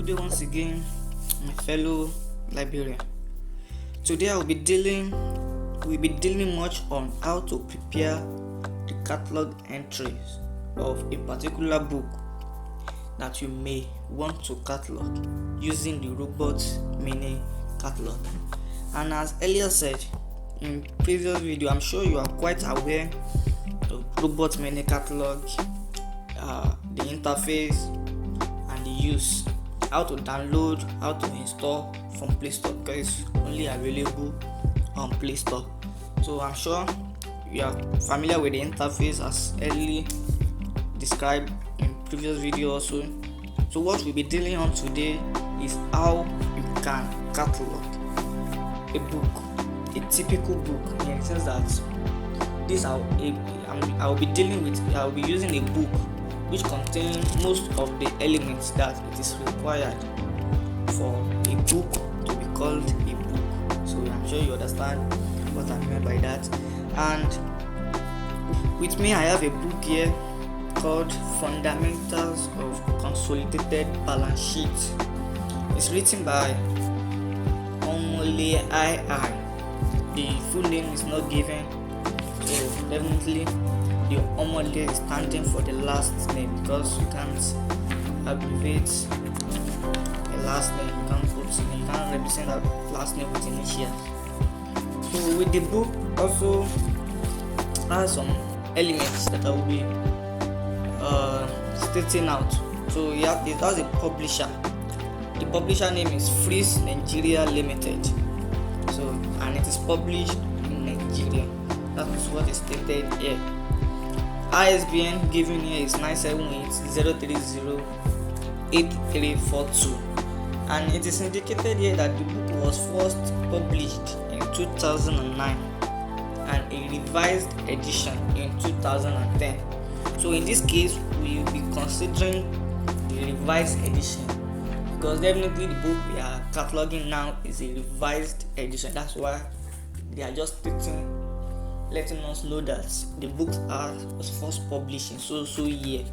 Good day once again, my fellow librarian. Today we'll be dealing much on how to prepare the catalog entries of a particular book that you may want to catalog using the Robot Mini Catalogue. And as earlier said in previous video, I'm sure you are quite aware of Robot Mini Catalogue, the interface and the use, how to download, how to install from Play Store, because it's only available on Play Store. So I'm sure you are familiar with the interface as early described in previous video also. So what we'll be dealing on today is how you can catalog a book, a typical book, in the sense that I'll be using a book which contains most of the elements that it is required for a book to be called a book. So I'm sure you understand what I mean by that. And with me, I have a book here called Fundamentals of Consolidated Balance Sheet. It's written by Omole II. The full name is not given, so definitely the Omole is standing for the last name, because you can't abbreviate the last name. You can't represent that last name with initials. So with the book also has some elements that I will be stating out. So it has a publisher. The publisher name is Freeze Nigeria Limited. So, and it is published in Nigeria. That is what is stated here. ISBN given here is 978-030-8342, and it is indicated here that the book was first published in 2009 and a revised edition in 2010. So in this case, we will be considering the revised edition, because definitely the book we are cataloging now is a revised edition. That's why they are just letting us know that the books was first published in so year,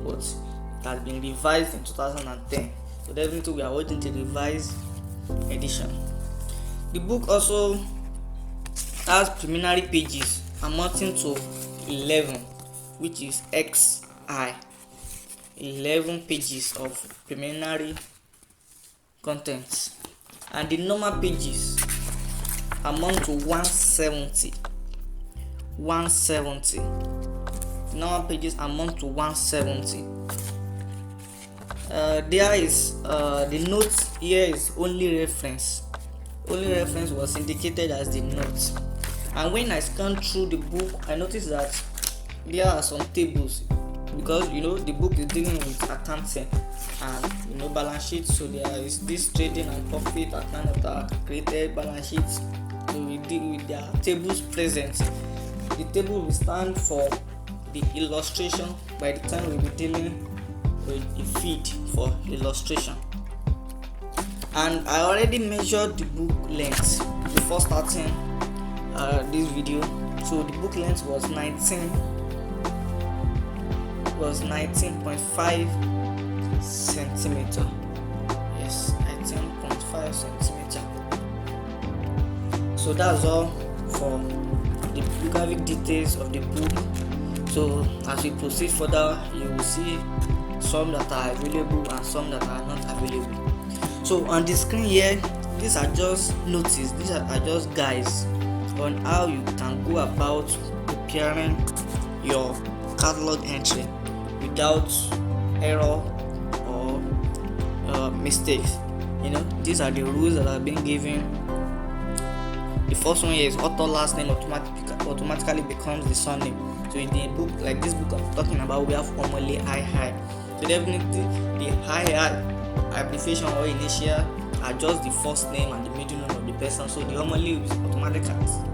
but it has been revised in 2010. So definitely we are holding the revised edition. The book also has preliminary pages amounting to 11, which is XI. 11 pages of preliminary contents, and the normal pages amount to 170. Normal pages amount to 170. There is the notes here is only reference. Only reference was indicated as the notes. And when I scanned through the book, I noticed that there are some tables, because the book is dealing with accounting and balance sheets. So there is this trading and profit account that are created balance sheets. So we deal with their tables present. The table will stand for the illustration by the time we'll be dealing with a feed for illustration. And I already measured the book length before starting this video. So the book length was 19.5 centimeter. Yes, 19.5 centimeter. So that's all for the graphic details of the book. So as we proceed further, you will see some that are available and some that are not available. So on the screen here, these are just notices, these are just guides on how you can go about preparing your catalog entry without error or mistakes. These are the rules that have been given. The first one here is author last name automatically becomes the surname. So in the book, like this book I'm talking about, we have Omole II. So definitely the II abbreviation or initial are just the first name and the middle name of the person. So the Omole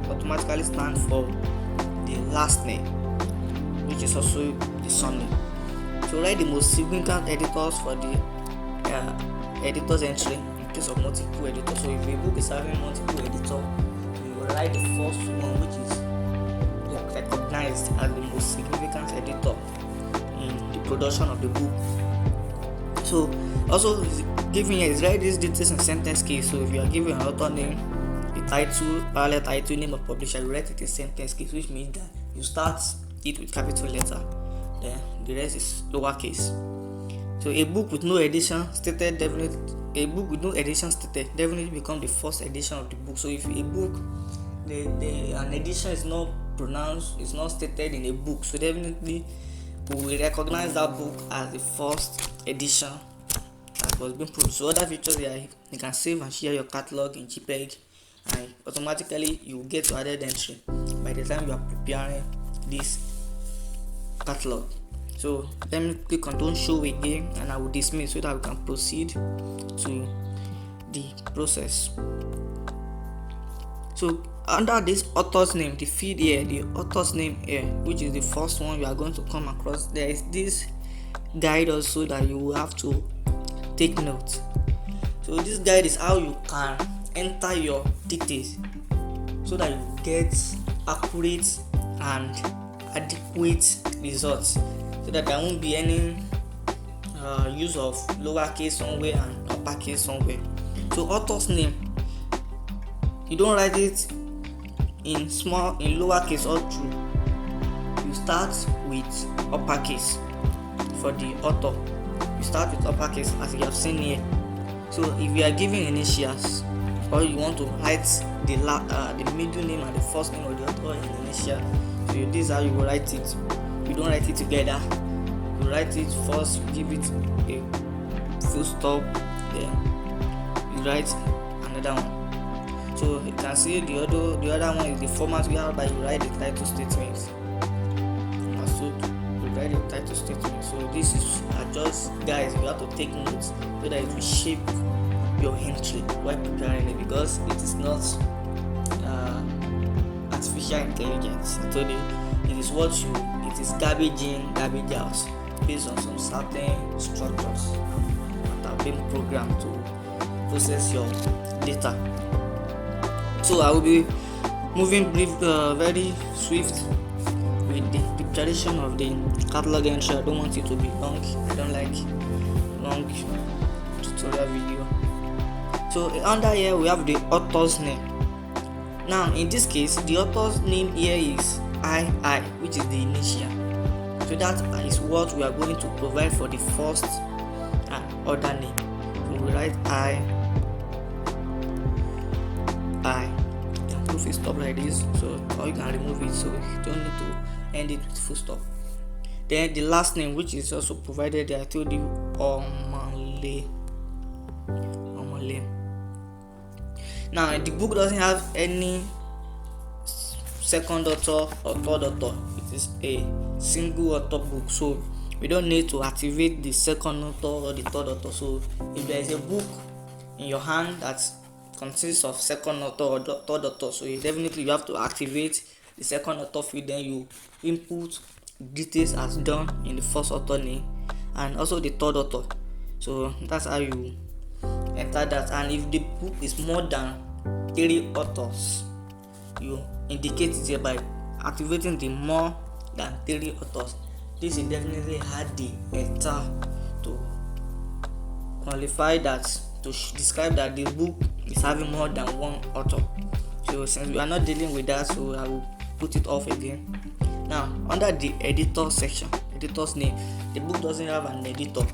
automatically stand for the last name, which is also the surname. So write the most significant editors for the editor's entry in case of multiple editors. So if a book is having multiple editors, write the first one, which is recognized as the most significant editor in the production of the book. So Also, giving here is write these details in sentence case. So if you are given an author name, the title, parallel title, name of publisher, you write it in sentence case, which means that you start it with capital letter, then the rest is lowercase. So a book with no edition stated definitely become the first edition of the book. So if a book, an edition is not pronounced, is not stated in a book, so definitely we will recognize that book as the first edition that was being produced. So other features here, you can save and share your catalog in JPEG, and automatically you will get your added entry by the time you are preparing this catalog. So let me click on don't show again, and I will dismiss so that we can proceed to the process. So under this author's name, the field here, the author's name here, which is the first one you are going to come across, there is this guide also that you will have to take note. So this guide is how you can enter your details so that you get accurate and adequate results, so that there won't be any use of lowercase somewhere and uppercase somewhere. So author's name, you don't write it in lowercase or true. You start with uppercase for the author. You start with uppercase as you have seen here. So if you are giving initials, or you want to write the middle name and the first name of the author in initial, so this is how you will write it. You don't write it together. You write it first, you give it a full stop, then you write another one. So you can see the other one is the format we have, by you write the title statement. So you write the title statement. So this is just, guys, you have to take notes so that it will shape your entry while preparing it, because it is not artificial intelligence. I told you it is garbage in, garbage out, based on some certain structures that have been programmed to process your data. So I will be moving very swift with the preparation of the catalog entry. I don't want it to be long. I don't like long tutorial video. So under here we have the author's name. Now in this case, the author's name here is II, which is the initial. So that is what we are going to provide for the first and other name. So we write I. Then put full stop like this, so or you can remove it, so you don't need to end it with full stop. Then the last name, which is also provided there, I told you, Omale. Now the book doesn't have any second author or third author. It is a single author book, so we don't need to activate the second author or the third author. So if there is a book in your hand that consists of second author or third author, so you have to activate the second author field. Then you input details as done in the first author name and also the third author. So that's how you enter that. And if the book is more than 3 authors, you indicate it here by activating the more than 3 authors. This will definitely add the enter to qualify that, to describe that the book is having more than one author. So since we are not dealing with that, so I will put it off again. Now under the editor section, editor's name, the book doesn't have an editor,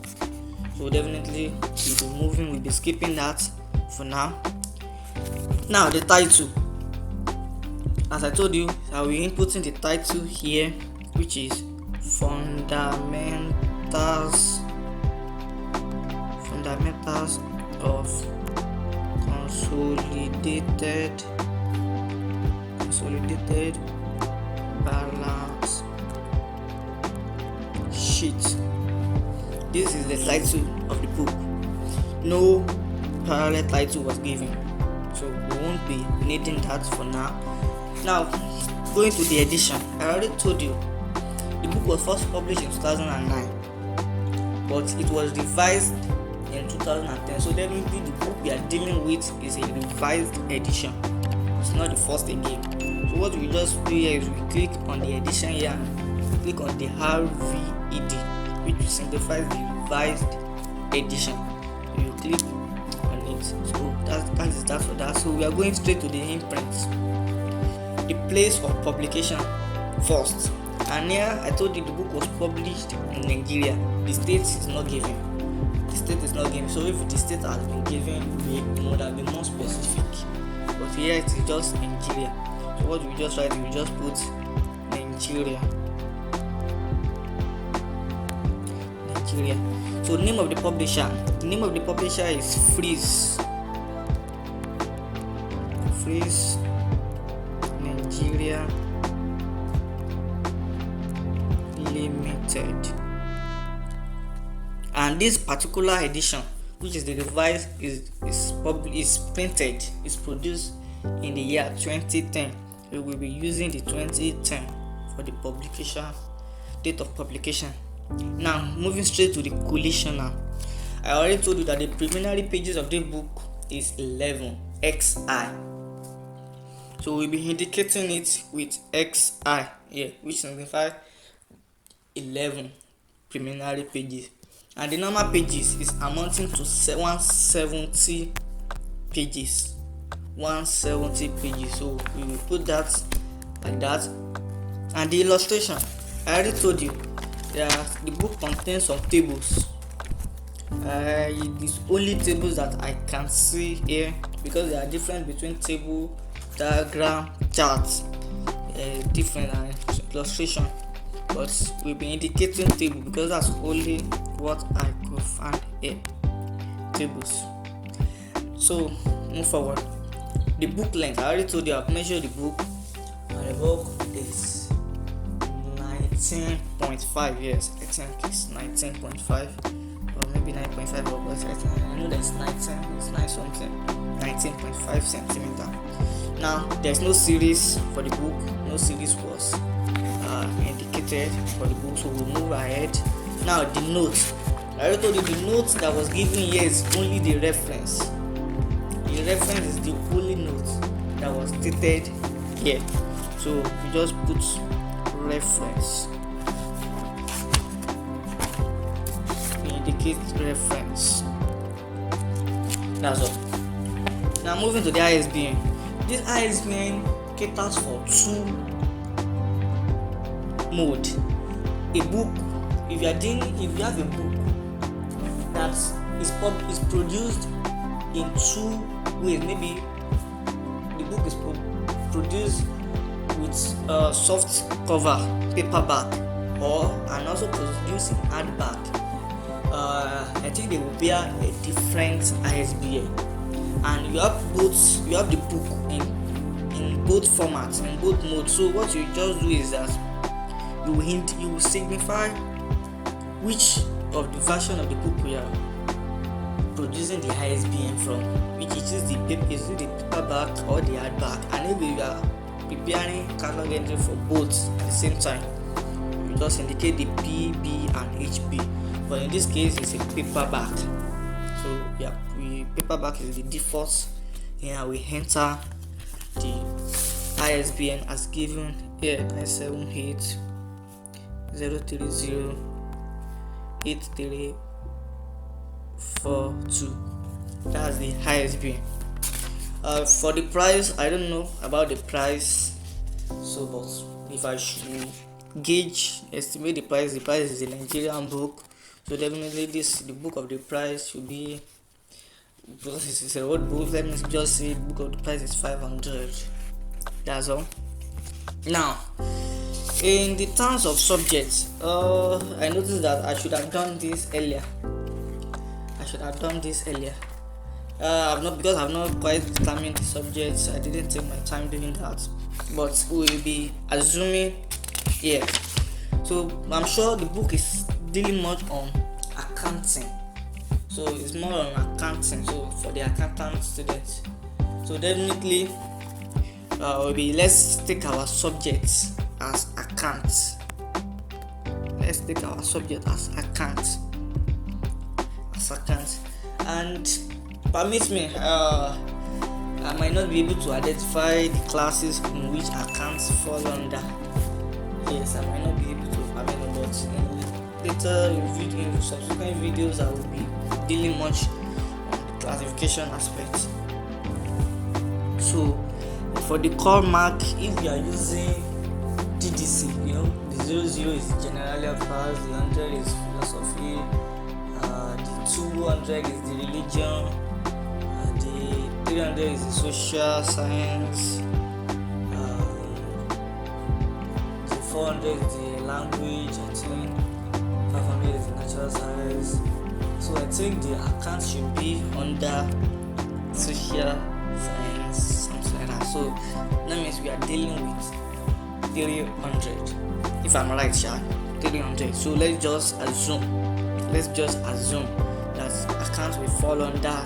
so definitely we'll be skipping that for now. Now the title, as I told you, I will be inputting the title here, which is fundamentals of consolidated balance sheet. This is the title of the book. No parallel title was given, so we won't be needing that for now. Now going to the edition, I already told you the book was first published in 2009, but it was revised in 2010. So definitely the book we are dealing with is a revised edition. It's not the first again. So what we just do here is we click on the edition here and click on the RVED, which signifies the revised edition. click on it. So that is that for that. So we are going straight to the imprint. The place of publication first, and here I told you the book was published in Nigeria. The state is not given. So if the state has been given, we would have been more specific, but here it is just Nigeria. So what we just write, we just put Nigeria. So name of the publisher is Freeze Nigeria Limited. And this particular edition, which is the revised, is produced in the year 2010. We will be using the 2010 for the publication date of publication. Now moving straight to the collection. Now I already told you that the preliminary pages of the book is 11 XI. So we'll be indicating it with XI here, which signifies 11 preliminary pages. And the normal pages is amounting to 170 pages. 170 pages. So we will put that like that. And the illustration, I already told you, the book contains some tables. It is only tables that I can see here, because there are different between table, diagram, charts, different illustration. But we'll be indicating table because that's only what I could find here. Tables. So move forward. The book length, I already told you I've measured the book, and the book is 19.5. Yes, I think it's 19.5 or maybe 9.5, but I know that's 19. It's 9 something. 19.5 centimeter. Now there's no series for the book. No series was indicated for the book, so we'll move ahead. Now the notes. I already told you the notes that was given here is only the reference. The reference is the only note that was stated here. So we just put reference. We indicate reference. That's all. Now moving to the ISBN. This ISBN caters for two mode. A book, if you have a book that is produced in two ways, maybe the book is produced with soft cover, paperback, and also produced in hardback. I think they will bear a different ISBN, and you have the book in both formats, in both modes. So what you just do is that you will signify which of the version of the book we are producing the ISBN from, which is the paperback or the hardback. And if you are preparing catalog entry for both at the same time, you just indicate the P, B, and HB. But in this case, it's a paperback. So yeah, paperback is the default. Here we enter the ISBN as given here: 978 030 8342. That's the ISBN. For the price, I don't know about the price, so but if I should estimate the price is a Nigerian book, so definitely the book of the price should be, because it's a old book, let me just say the book of the price is 500. That's all. Now, in the terms of subjects, I noticed that I should have done this earlier. I've not quite determined the subjects. I didn't take my time doing that, but we will be assuming here. So I'm sure the book is dealing much on accounting. So it's more on accounting. So for the accountant students, so definitely let's take our subjects as accounts. And permit me, I might not be able to identify the classes in which accounts fall under. Yes, I might not be able to, but later in subsequent videos I will be dealing much on classification aspect. So for the core mark, if you are using DDC, the 00 is generally class, the 100 is philosophy, the 200 is the religion, the 300 is the social science, the 400 is the language, I think 500 is the natural science. So I think the account should be under social science, something like that. So that means we are dealing with 300, if I'm right, 300. So let's just assume that accounts will fall under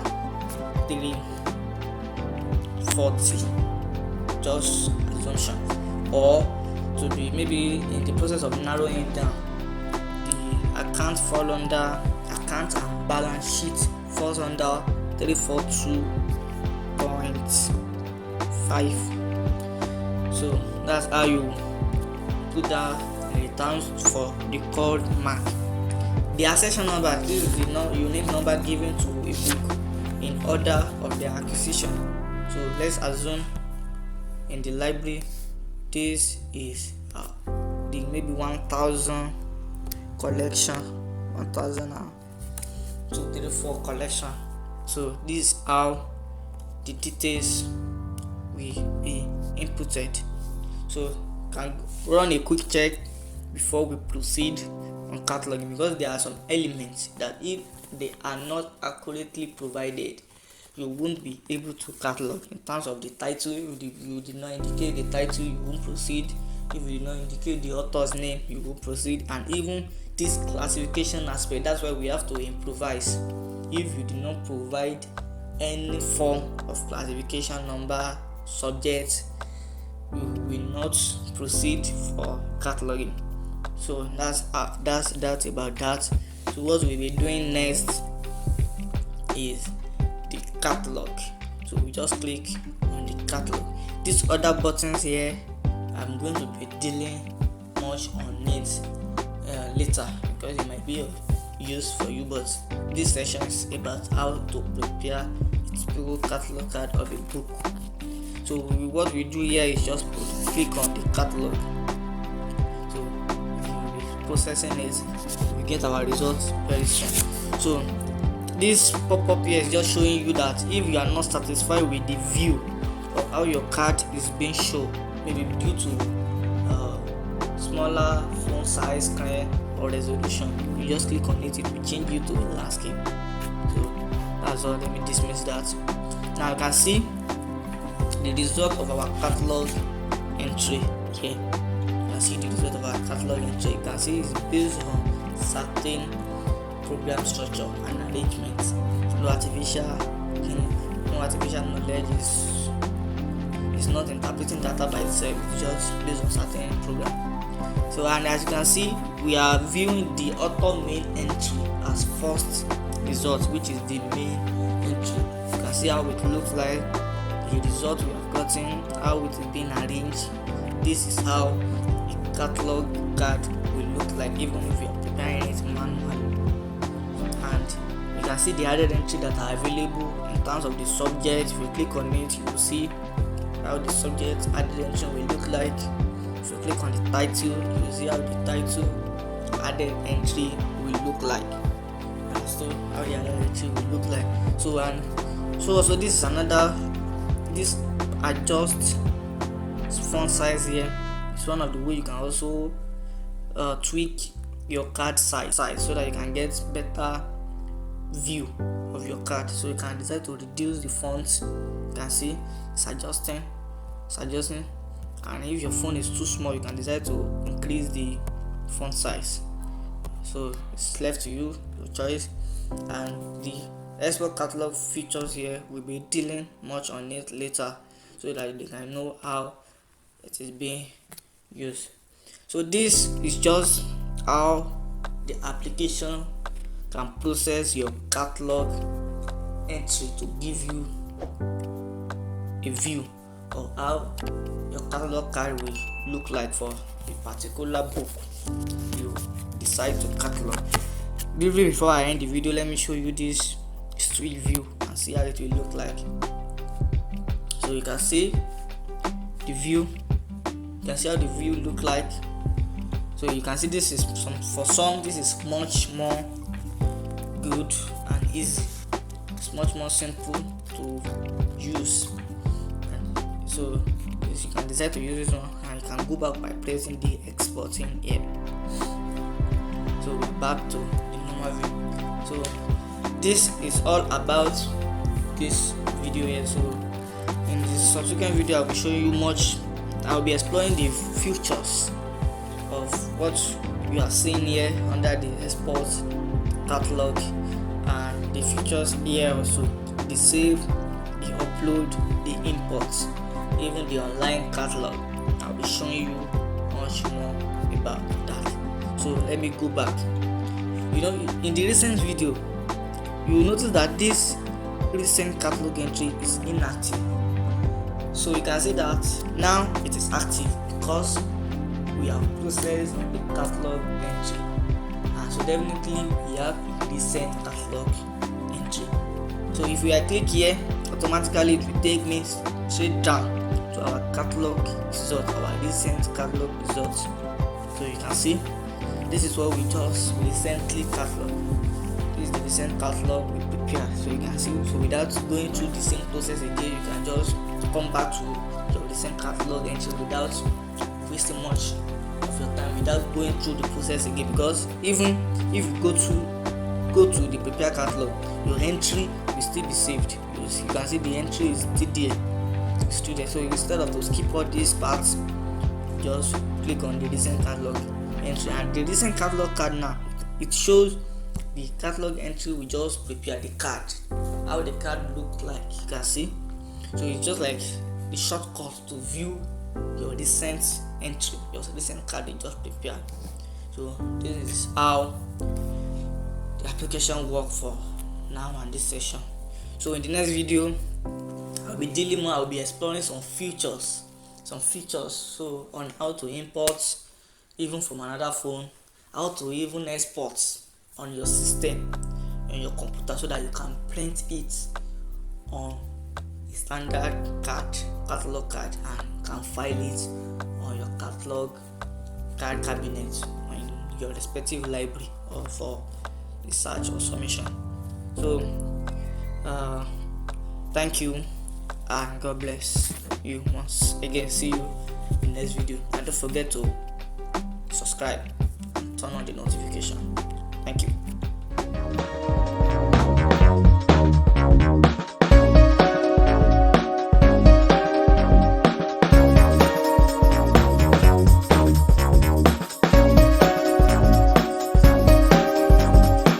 340, just assumption. Or to be maybe in the process of narrowing it down, the account fall under account and balance sheet falls under 342.5. So that's how you put down the terms for the code mark. The accession number is the unique number given to a book in order of the acquisition. So let's assume in the library this is the maybe 1000 collection, 100234 collection. So this is how the details will be inputted. So can run a quick check before we proceed on cataloging, because there are some elements that if they are not accurately provided, you won't be able to catalog. In terms of the title, if you did not indicate the title, you won't proceed. If you did not indicate the author's name, you will proceed. And even this classification aspect, that's why we have to improvise. If you do not provide any form of classification number, subject, we will not proceed for cataloging. So that's about that. So what we'll be doing next is the catalog. So we just click on the catalog. These other buttons here, I'm going to be dealing much on it later, because it might be of use for you. But this session is about how to prepare a typical catalog card of a book. So what we do here is just click on the catalog. So we'll be processing it. We get our results very soon. So this pop-up here is just showing you that if you are not satisfied with the view of how your card is being shown, maybe due to smaller font size, screen, or resolution, you just click on it. It will change you to a landscape. So that's all. Let me dismiss that. Now you can see the result of our catalog entry here. You can see the result of our catalog entry. You can see it's based on certain program structure and arrangement. No artificial knowledge is not interpreting data by itself. It's just based on certain program. So, and as you can see, we are viewing the author main entry as first result, which is the main entry. You can see how it looks like. The result we have gotten, how it is being arranged. This is how a catalog card will look like, even if you are preparing it manually. And you can see the added entry that are available in terms of the subject. If you click on it, you will see how the subject added entry will look like. If you click on the title, you will see how the title added entry will look like. And so how the added entry will look like. So also this is another. This adjust font size here is one of the way you can also tweak your card size so that you can get better view of your card. So you can decide to reduce the font. You can see it's adjusting, and if your phone is too small, you can decide to increase the font size. So it's left to you, your choice. And the export catalog features here, will be dealing much on it later, so that they can know how it is being used. So this is just how the application can process your catalog entry to give you a view of how your catalog card will look like for a particular book you decide to catalog. Briefly, before I end the video, let me show you this street view can see how it will look like. So you can see the view. You can see how the view look like. So you can see this is for some this is much more good and easy. It's much more simple to use. And so you can decide to use this one, and you can go back by pressing the exporting here. So we're back to the normal view. So this is all about this video here. So in the subsequent video I'll be showing you much. I'll be exploring the features of what you are seeing here under the export catalog, and the features here also, the save, the upload, the import, even the online catalog. I'll be showing you much more about that. So let me go back. In the recent video you will notice that this recent catalog entry is inactive. So you can see that now it is active because we have processed the catalog entry, and so definitely we have a recent catalog entry. So if we click here, automatically it will take me straight down to our catalog result, our recent catalog results. So you can see this is what we just recently catalog. This is the recent catalog we prepared. So you can see, so without going through the same process again, you can just come back to your recent catalog entry without wasting much of your time, without going through the process again. Because even if you go to the prepare catalog, your entry will still be saved. You can see the entry is still there. So instead of to skip all these parts, just click on the recent catalog entry, and the recent catalog card now it shows the catalog entry we just prepared, the card, how the card look like. You can see, so it's just like the shortcut to view your recent entry, your recent card you just prepared. So this is how the application work for now and this session. So in the next video I'll be exploring some features so on how to import even from another phone, how to even export on your system, on your computer, so that you can print it on a standard catalog card, and can file it on your catalog card cabinet or in your respective library, or for research or submission. So thank you and God bless you once again. See you in the next video, and don't forget to subscribe and turn on the notification. Thank you.